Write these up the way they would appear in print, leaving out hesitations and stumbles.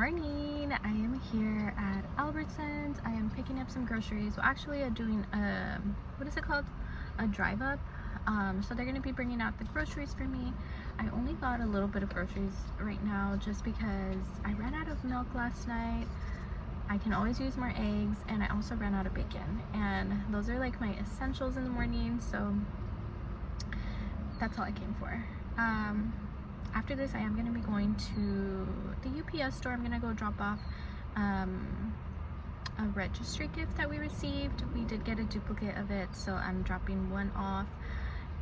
morning. I am here at Albertsons. I am picking up some groceries. Well, actually I'm doing what is it called, a drive up. So they're going to be bringing out the groceries for me. I only got a little bit of groceries right now just because I ran out of milk last night. I can always use more eggs, and I also ran out of bacon, and those are like my essentials in the morning, so that's all I came for. After this I am going to be going to the UPS store. I'm going to go drop off a registry gift that we received. We did get a duplicate of it, so I'm dropping one off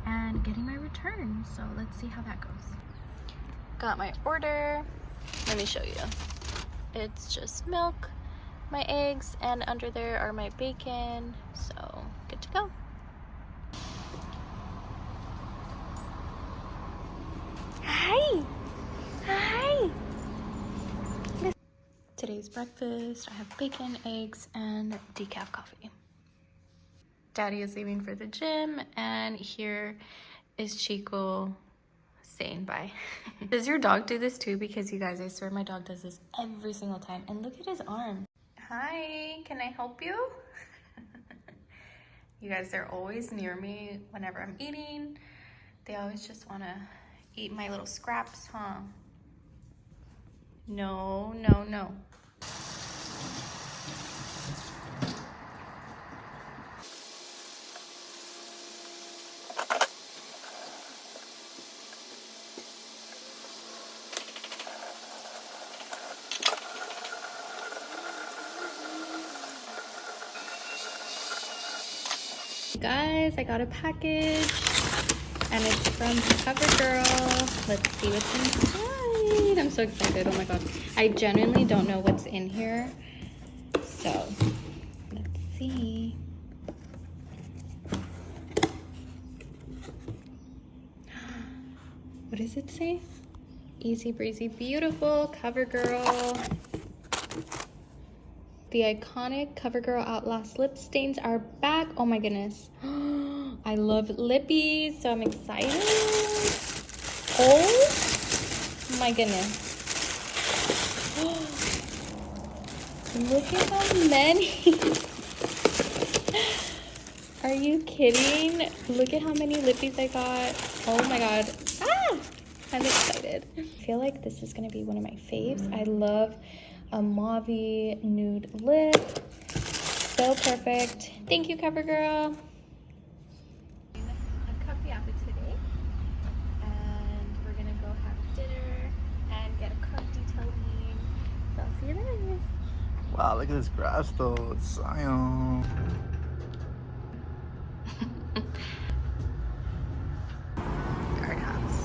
and getting my return. So let's see how that goes. Got my order. Let me show you. It's just milk, my eggs, and under there are my bacon. So good to go. Hi! Hi! Today's breakfast, I have bacon, eggs, and decaf coffee. Daddy is leaving for the gym, and here is Chico saying bye. Does your dog do this too? Because you guys, I swear my dog does this every single time. And look at his arm. Hi, can I help you? You guys, they're always near me whenever I'm eating. They always just want to eat my little scraps, huh? No, no, no. Guys, I got a package and it's from CoverGirl. Let's see what's inside. I'm so excited. Oh my god, I genuinely don't know what's in here, so let's see. What does it say? Easy breezy beautiful CoverGirl. The iconic CoverGirl Outlast lip stains are back. Oh my goodness. I love lippies, so I'm excited. Oh my goodness. Look at how many. Are you kidding? Look at how many lippies I got. Oh my god. Ah! I'm excited. I feel like this is gonna be one of my faves. I love a mauve nude lip. So perfect. Thank you, CoverGirl. A comfy outfit today, and we're gonna go have dinner and get a car detailing. So I'll see you there. Wow, look at this grass though. It's Zion. Yard house.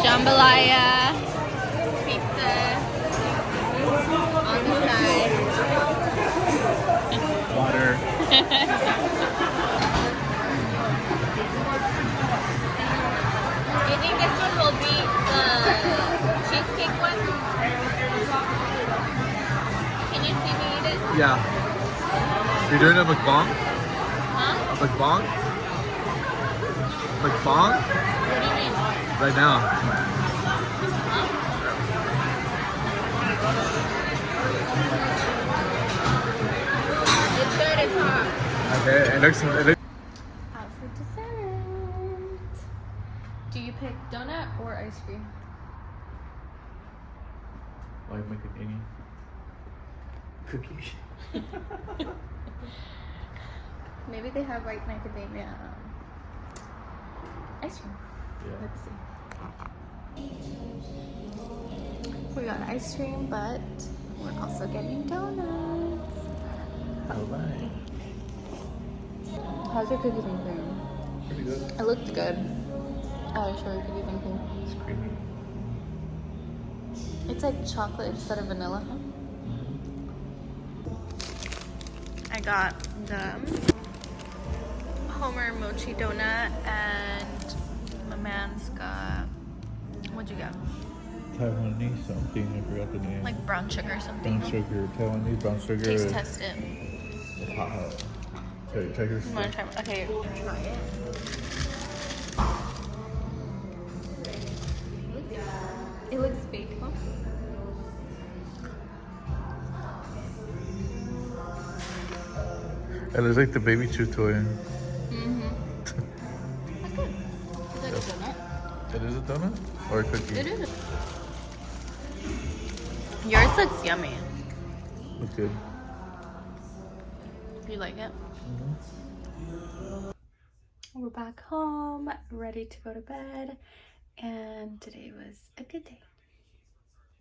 Jambalaya, pizza on the side. Water. Do you think this one will be the cheesecake one? Can you see me eat it? Yeah. You're doing a mukbang? Huh? A mukbang? Mukbang? What do you mean? Right now. It's good, it's hot. Okay, it looks Out for dessert. Do you pick donut or ice cream? Why make it any cookie? Maybe they have like macadamia ice cream. Yeah. Let's see. We got ice cream, but we're also getting donuts. Alright. How's your cookies and cream? Pretty good. It looked good. Oh, sure, cookies and cream. It's creamy. It's like chocolate instead of vanilla. I got the Homer mochi donut, and my man's got, what'd you get? Taiwanese something, I forgot the name. Like brown sugar or something. Brown sugar, Taiwanese brown sugar. Taste test it. It's hot. Take your You wanna try it? Okay, try it. It looks fake, huh? It looks like the baby chew toy. Mm-hmm. That's good. It's like a donut. It is a donut? Or a cookie? It is. Yours looks yummy. Looks good. You like it? Mm-hmm. We're back home, ready to go to bed, and today was a good day.